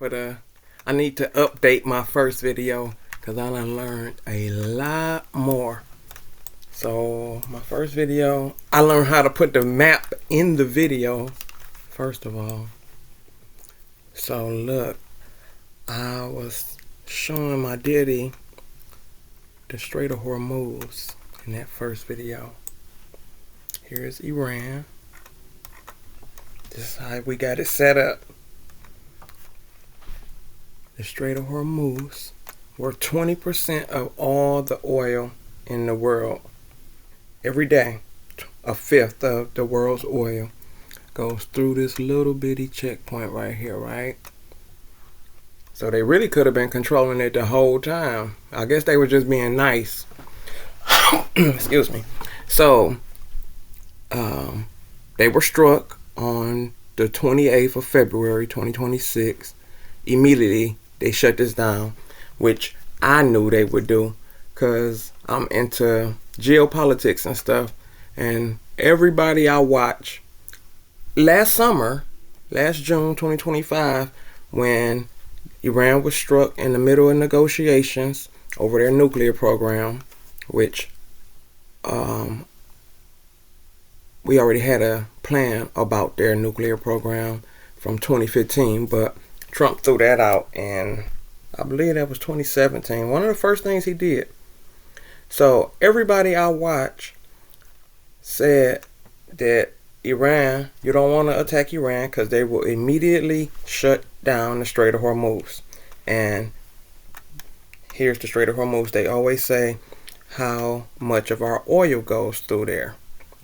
But I need to update my first video because I done learned a lot more. So my first video, I learned how to put the map in the video, first of all. So look, I was showing my daddy the Strait of Hormuz in that first video. Here's Iran. This is how we got it set up. The Strait of Hormuz, where 20% of all the oil in the world, every day, a fifth of the world's oil goes through this little bitty checkpoint right here, right? So they really could have been controlling it the whole time. I guess they were just being nice. Excuse me. So, they were struck on the 28th of February, 2026. Immediately, they shut this down, which I knew they would do because I'm into geopolitics and stuff. And everybody I watch, last June 2025, when Iran was struck in the middle of negotiations over their nuclear program, which we already had a plan about their nuclear program from 2015, but Trump threw that out, and I believe that was 2017. One of the first things he did. So everybody I watch said that Iran, you don't want to attack Iran because they will immediately shut down the Strait of Hormuz. And here's the Strait of Hormuz. They always say how much of our oil goes through there,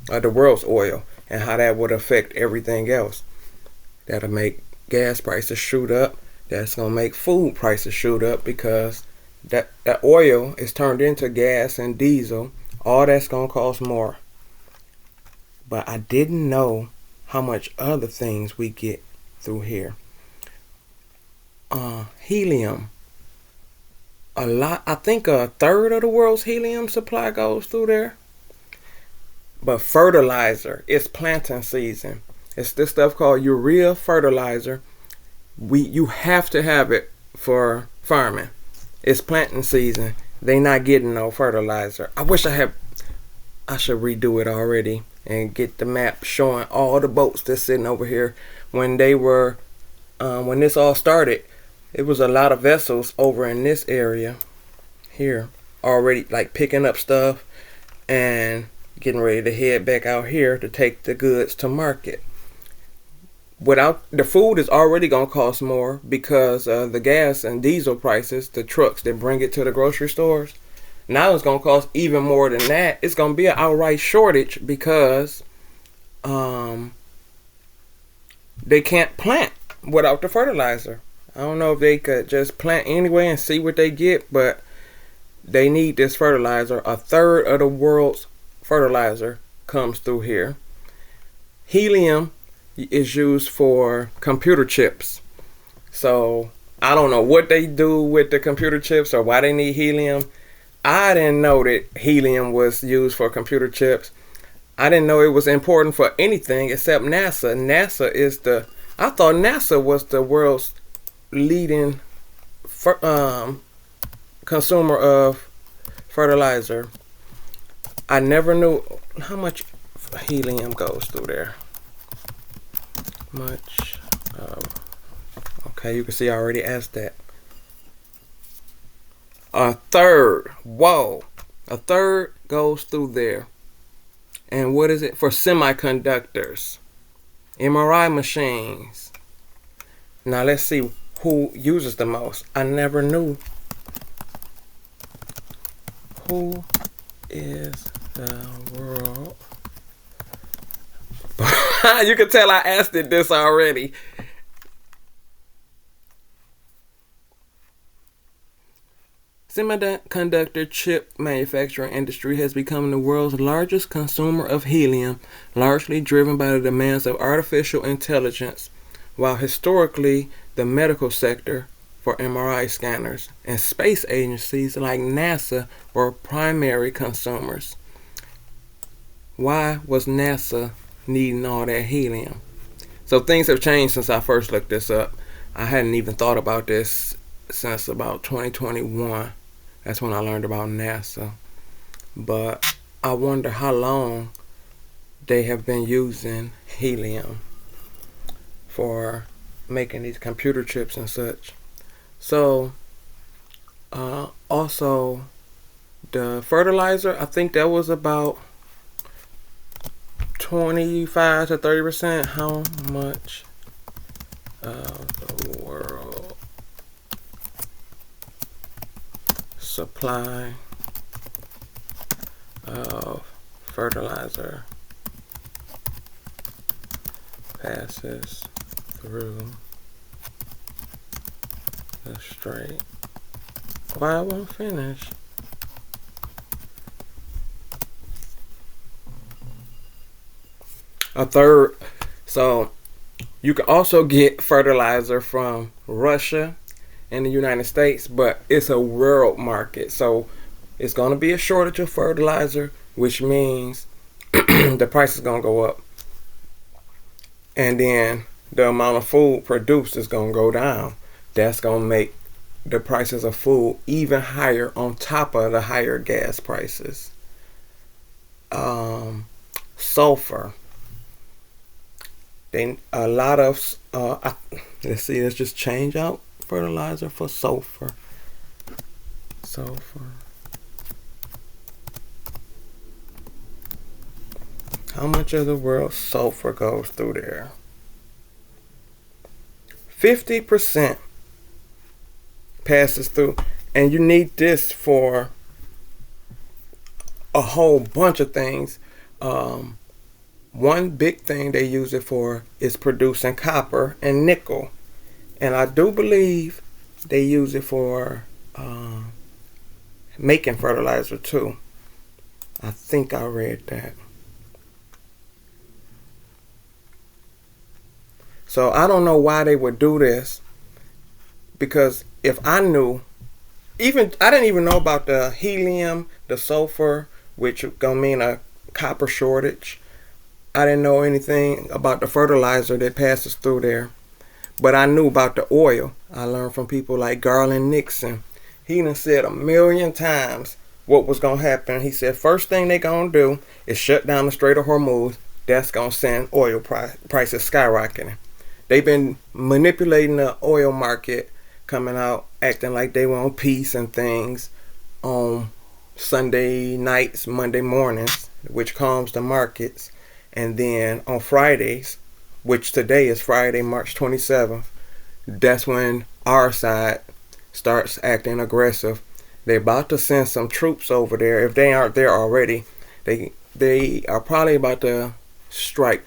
the world's oil, and how that would affect everything else. That'll make gas prices shoot up. That's going to make food prices shoot up because that oil is turned into gas and diesel. All that's going to cost more. But I didn't know how much other things we get through here. Helium. A lot. I think a third of the world's helium supply goes through there. But fertilizer, it's planting season. It's this stuff called urea fertilizer. You have to have it for farming. It's planting season. They not getting no fertilizer. I should redo it already and get the map showing all the boats that's sitting over here. When this all started, it was a lot of vessels over in this area here already, like picking up stuff and getting ready to head back out here to take the goods to market. Without the food is already gonna cost more because of the gas and diesel prices, the trucks that bring it to the grocery stores. Now it's gonna cost even more than that. It's gonna be an outright shortage because they can't plant without the fertilizer. I don't know if they could just plant anyway and see what they get, but they need this fertilizer. A third of the world's fertilizer comes through here. Helium is used for computer chips. So I don't know what they do with the computer chips or why they need helium. I didn't know that helium was used for computer chips. I didn't know it was important for anything except NASA. I thought NASA was the world's leading consumer of fertilizer. I never knew how much helium goes through there. Okay, you can see I already asked that. A third goes through there. And what is it? For semiconductors, MRI machines. Now let's see who uses the most. I never knew. Who is the world? You can tell I asked it this already. Semiconductor chip manufacturing industry has become the world's largest consumer of helium, largely driven by the demands of artificial intelligence, while historically the medical sector for MRI scanners and space agencies like NASA were primary consumers. Why was NASA needing all that helium? So things have changed since I first looked this up. I hadn't even thought about this since about 2021. That's when I learned about NASA. But I wonder how long they have been using helium for making these computer chips and such. So, also the fertilizer, I think that was about 25 to 30%. How much of the world supply of fertilizer passes through the strait? Why I won't finish? A third. So you can also get fertilizer from Russia and the United States, but it's a world market. So it's going to be a shortage of fertilizer, which means the price is going to go up. And then the amount of food produced is going to go down. That's going to make the prices of food even higher on top of the higher gas prices. Sulfur. Then a lot of let's see, let's just change out fertilizer for sulfur. Sulfur. How much of the world's sulfur goes through there? 50% passes through, and you need this for a whole bunch of things. One big thing they use it for is producing copper and nickel, and I do believe they use it for making fertilizer too. I think I read that. So I don't know why they would do this, because if I knew, I didn't even know about the helium, the sulfur, which gonna mean a copper shortage. I didn't know anything about the fertilizer that passes through there, but I knew about the oil. I learned from people like Garland Nixon. He done said a million times what was gonna happen. He said first thing they gonna do is shut down the Strait of Hormuz. That's gonna send oil prices skyrocketing. They've been manipulating the oil market, coming out acting like they want peace and things on Sunday nights, Monday mornings, which calms the markets. And then on Fridays, which today is Friday, March 27th, that's when our side starts acting aggressive. They're about to send some troops over there. If they aren't there already, they are probably about to strike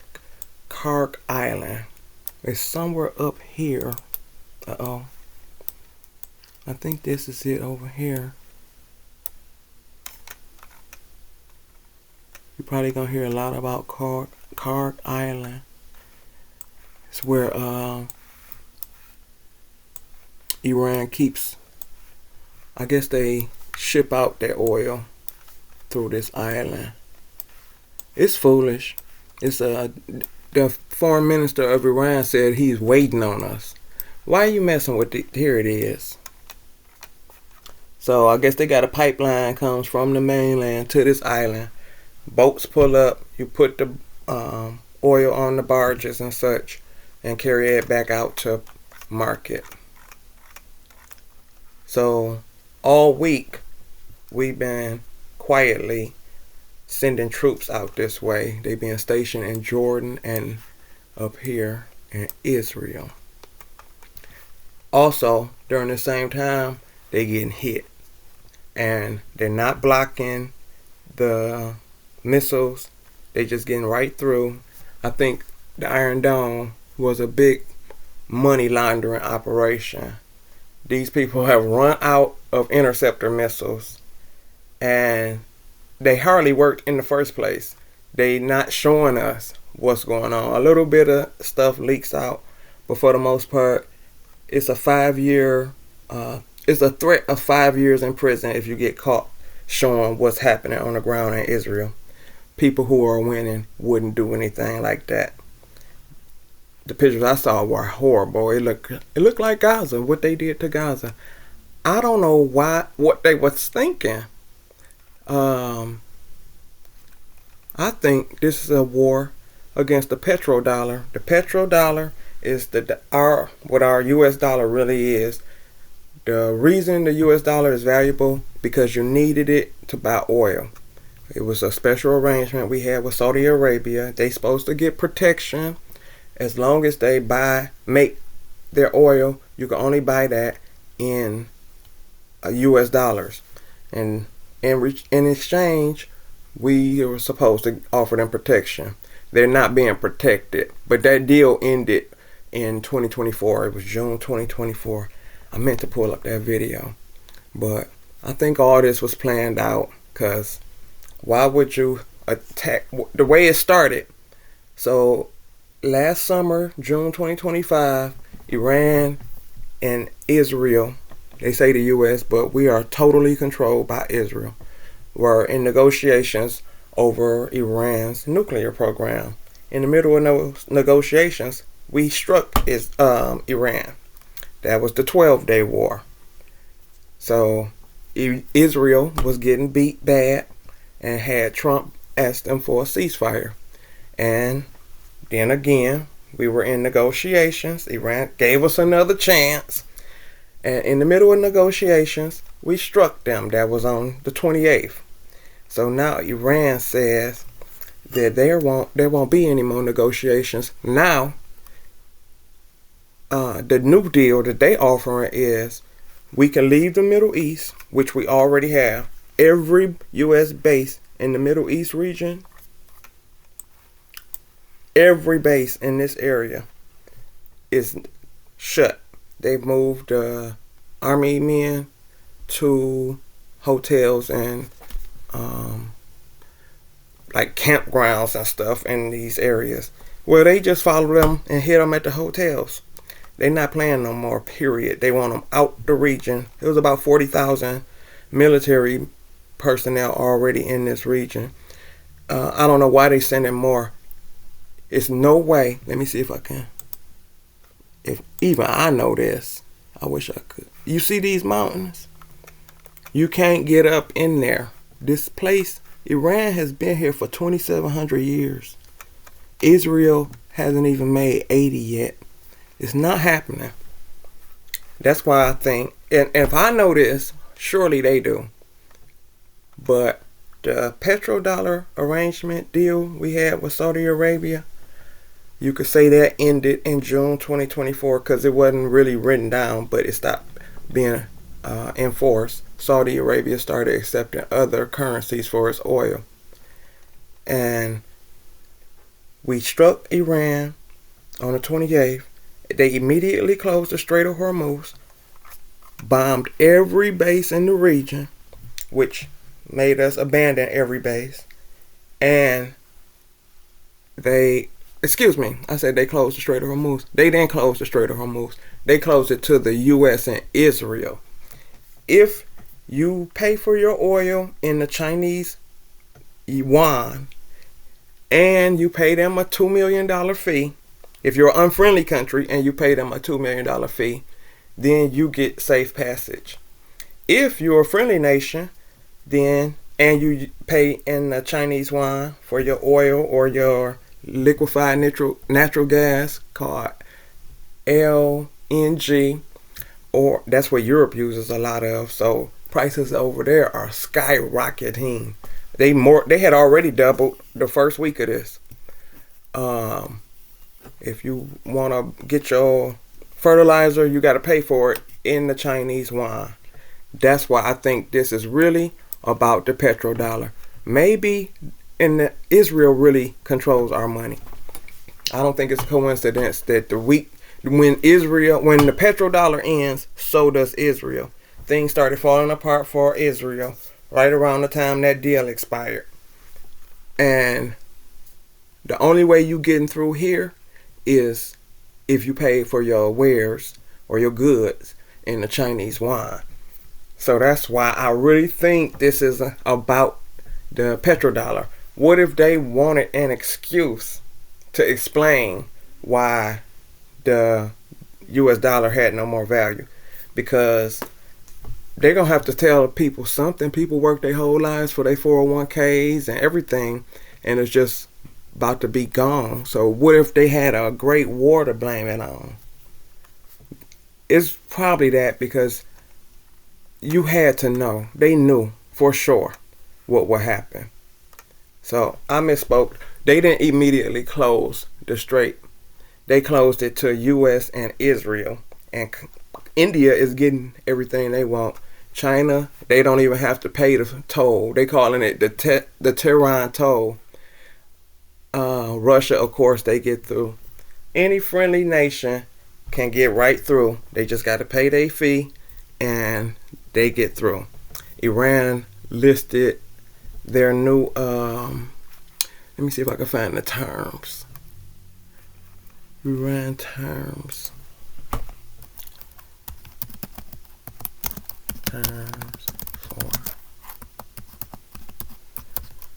Kark Island. It's somewhere up here. I think this is it over here. You're probably gonna hear a lot about Kark Island. It's where Iran keeps, I guess they ship out their oil through this island. It's foolish. The foreign minister of Iran said he's waiting on us. Why are you messing with it? Here it is. So I guess they got a pipeline comes from the mainland to this island. Boats pull up. You put the oil on the barges and such, and carry it back out to market. So all week we've been quietly sending troops out this way. They've been stationed in Jordan and up here in Israel. Also, during the same time, they getting hit. And they're not blocking the missiles. They just getting right through. I think the Iron Dome was a big money laundering operation. These people have run out of interceptor missiles, and they hardly worked in the first place. They not showing us what's going on. A little bit of stuff leaks out, but for the most part, it's a 5-year. It's a threat of 5 years in prison if you get caught showing what's happening on the ground in Israel. People who are winning wouldn't do anything like that. The pictures I saw were horrible. It looked like Gaza, what they did to Gaza. I don't know what they was thinking. Um, I think this is a war against the petrodollar. The petrodollar is what our U.S. dollar really is. The reason the U.S. dollar is valuable because you needed it to buy oil. It was a special arrangement we had with Saudi Arabia. They supposed to get protection as long as they make their oil. You can only buy that in U.S. dollars, and in exchange, we were supposed to offer them protection. They're not being protected, but that deal ended in 2024. It was June 2024. I meant to pull up that video, but I think all this was planned out, because why would you attack the way it started? So last summer, June 2025, Iran and Israel, they say the U.S., but we are totally controlled by Israel, were in negotiations over Iran's nuclear program. In the middle of those negotiations, we struck Iran. That was the 12-day war. So Israel was getting beat bad and had Trump ask them for a ceasefire. And then again, we were in negotiations. Iran gave us another chance. And in the middle of negotiations, we struck them. That was on the 28th. So now Iran says that there won't be any more negotiations. Now, the new deal that they offering is we can leave the Middle East, which we already have. Every U.S. base in the Middle East region, every base in this area is shut. They've moved army men to hotels and like campgrounds and stuff in these areas. Well, they just follow them and hit them at the hotels. They're not playing no more, period. They want them out the region. It was about 40,000 military personnel already in this region. I don't know why they sending more. It's no way. Let me see if I can. If even I know this, I wish I could. You see these mountains? You can't get up in there. This place, Iran has been here for 2,700 years. Israel hasn't even made 80 yet. It's not happening. That's why I think, and if I know this, surely they do. But the petrodollar arrangement deal we had with Saudi Arabia, you could say that ended in June 2024 because it wasn't really written down, but it stopped being enforced. Saudi Arabia started accepting other currencies for its oil. And we struck Iran on the 28th. They immediately closed the Strait of Hormuz, bombed every base in the region, which made us abandon every base. And they closed the Strait of Hormuz. They didn't close the Strait of Hormuz. They closed it to the U.S. and Israel. If you pay for your oil in the Chinese yuan and you pay them a $2 million fee, if you're an unfriendly country and you pay them a $2 million fee, then you get safe passage. If you're a friendly nation, then and you pay in the Chinese yuan for your oil or your liquefied natural gas called LNG, or that's what Europe uses a lot of. So prices over there are skyrocketing. They had already doubled the first week of this. If you want to get your fertilizer, you got to pay for it in the Chinese yuan. That's why I think this is really about the petrodollar. Maybe Israel really controls our money. I don't think it's a coincidence that when the petrodollar ends, so does Israel. Things started falling apart for Israel right around the time that deal expired. And the only way you getting through here is if you pay for your wares or your goods in the Chinese yuan. So that's why I really think this is about the petrodollar. What if they wanted an excuse to explain why the U.S. dollar had no more value, because they're gonna have to tell people something. People work their whole lives for their 401ks and everything, and it's just about to be gone. So what if they had a great war to blame it on? It's probably that, because you had to know. They knew for sure what would happen. So I misspoke. They didn't immediately close the strait. They closed it to U.S. and Israel. And India is getting everything they want. China, they don't even have to pay the toll. They calling it the Tehran toll. Russia, of course, they get through. Any friendly nation can get right through. They just got to pay their fee, and they get through. Iran listed their new, let me see if I can find the terms. Iran terms.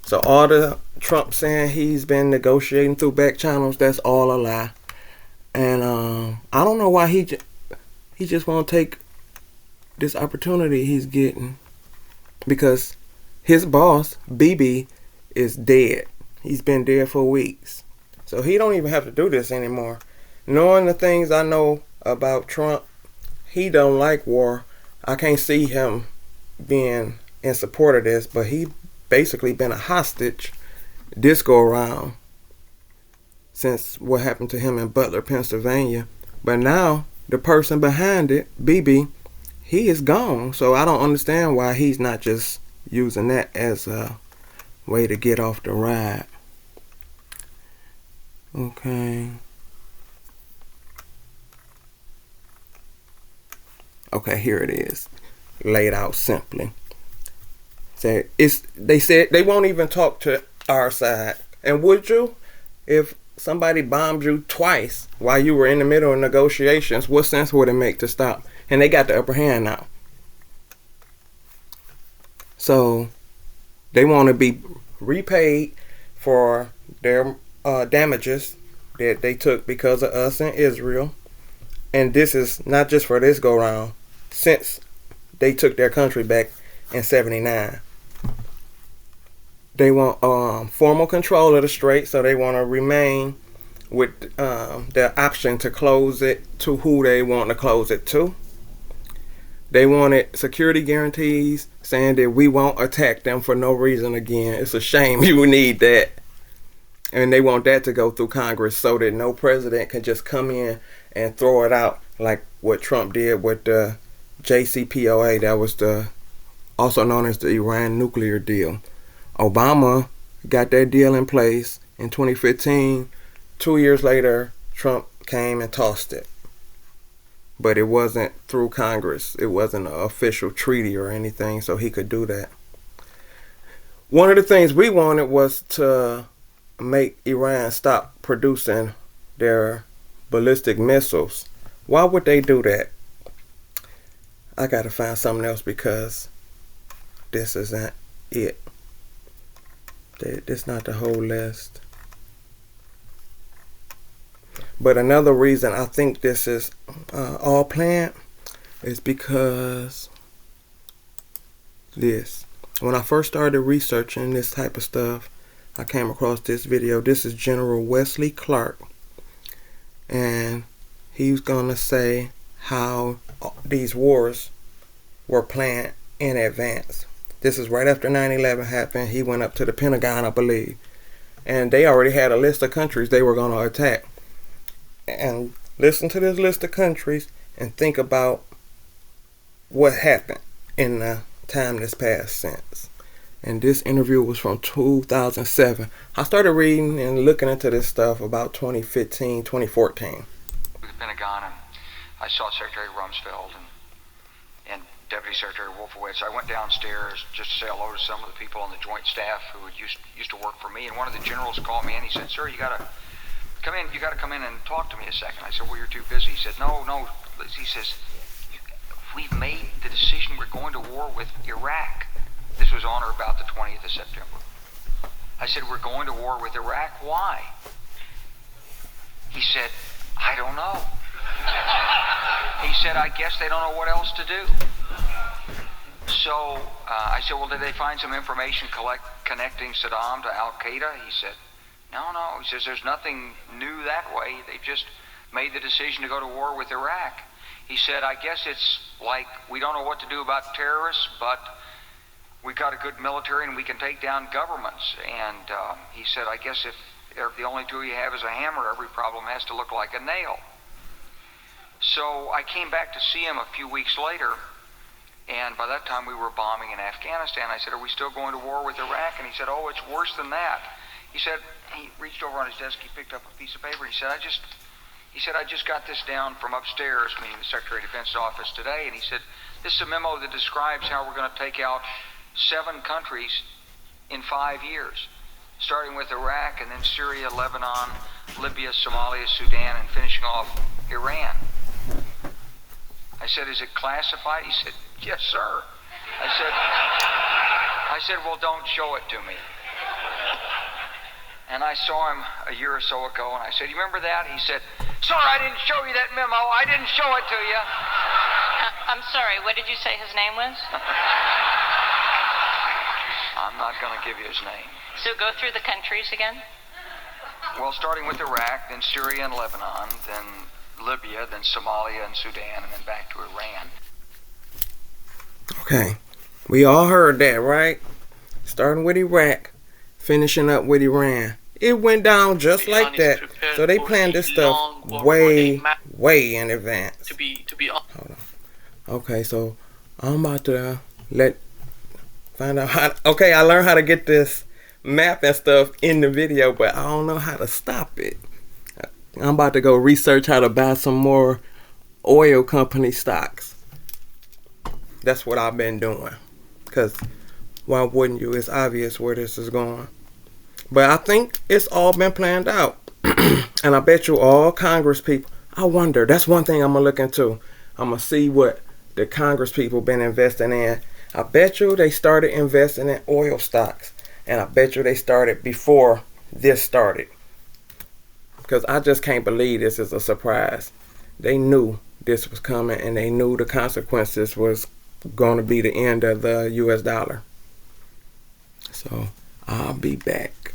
So all the Trump saying he's been negotiating through back channels, that's all a lie. And I don't know why he just won't take this opportunity he's getting, because his boss, Bibi, is dead. He's been dead for weeks. So he don't even have to do this anymore. Knowing the things I know about Trump, he don't like war. I can't see him being in support of this, but he basically been a hostage this go around since what happened to him in Butler, Pennsylvania. But now the person behind it, Bibi, he is gone. So I don't understand why he's not just using that as a way to get off the ride. Okay. Okay, here it is, laid out simply. They said they won't even talk to our side. And would you? If somebody bombed you twice while you were in the middle of negotiations, what sense would it make to stop? And they got the upper hand now. So they want to be repaid for their damages that they took because of us in Israel. And this is not just for this go round, since they took their country back in 79. They want formal control of the strait, so they want to remain with the option to close it to who they want to close it to. They wanted security guarantees saying that we won't attack them for no reason again. It's a shame you need that. And they want that to go through Congress so that no president can just come in and throw it out like what Trump did with the JCPOA. That was also known as the Iran nuclear deal. Obama got that deal in place in 2015. 2 years later, Trump came and tossed it. But it wasn't through Congress. It wasn't an official treaty or anything, so he could do that. One of the things we wanted was to make Iran stop producing their ballistic missiles. Why would they do that? I gotta find something else, because this isn't it. This not the whole list. But another reason I think this is all planned is because this. When I first started researching this type of stuff, I came across this video. This is General Wesley Clark. And he's going to say how these wars were planned in advance. This is right after 9/11 happened. He went up to the Pentagon, I believe. And they already had a list of countries they were going to attack. And listen to this list of countries and think about what happened in the time that's passed since. And this interview was from 2007. I started reading and looking into this stuff about 2015, 2014. The Pentagon, and I saw Secretary Rumsfeld and Deputy Secretary Wolfowitz. I went downstairs just to say hello to some of the people on the joint staff who used to work for me. And one of the generals called me and he said, "Sir, you gotta come in. You gotta come in and talk to me a second." I said, "Well, you're too busy." He said, "No." He says, "We've made the decision. We're going to war with Iraq." This was on or about the 20th of September. I said, "We're going to war with Iraq. Why?" He said, I don't know. He said, I guess they don't know what else to do. So I said, well, did they find some information connecting Saddam to Al-Qaeda? He said, no. He says, there's nothing new that way. They just made the decision to go to war with Iraq. He said, I guess it's like we don't know what to do about terrorists, but we got a good military and we can take down governments. And he said, I guess if the only tool you have is a hammer, every problem has to look like a nail. So I came back to see him a few weeks later, and by that time we were bombing in Afghanistan. I said, are we still going to war with Iraq? And he said, oh, it's worse than that. He said, he reached over on his desk, he picked up a piece of paper, he said, I just got this down from upstairs, meaning the Secretary of Defense's office today, and he said, this is a memo that describes how we're going to take out 7 countries in 5 years, starting with Iraq and then Syria, Lebanon, Libya, Somalia, Sudan, and finishing off Iran. I said, is it classified? He said, yes, sir. I said, well, don't show it to me. And I saw him a year or so ago, and I said, you remember that? He said, sir, I didn't show you that memo. I didn't show it to you. I'm sorry, what did you say his name was? I'm not going to give you his name. So go through the countries again? Well, starting with Iraq, then Syria and Lebanon, then Libya, then Somalia and Sudan, and then back to Iran. Okay, we all heard that, right? Starting with Iraq, finishing up with Iran. It went down just like that. So they planned this stuff way in advance. Hold on. Okay, so I'm about to find out how. Okay, I learned how to get this map and stuff in the video, but I don't know how to stop it. I'm about to go research how to buy some more oil company stocks. That's what I've been doing. Because why wouldn't you? It's obvious where this is going. But I think it's all been planned out. And I bet you all Congress people, I wonder, that's one thing I'm going to look into. I'm going to see what the Congress people been investing in. I bet you they started investing in oil stocks. And I bet you they started before this started. Because I just can't believe this is a surprise. They knew this was coming, and they knew the consequences was going to be the end of the US dollar. So I'll be back.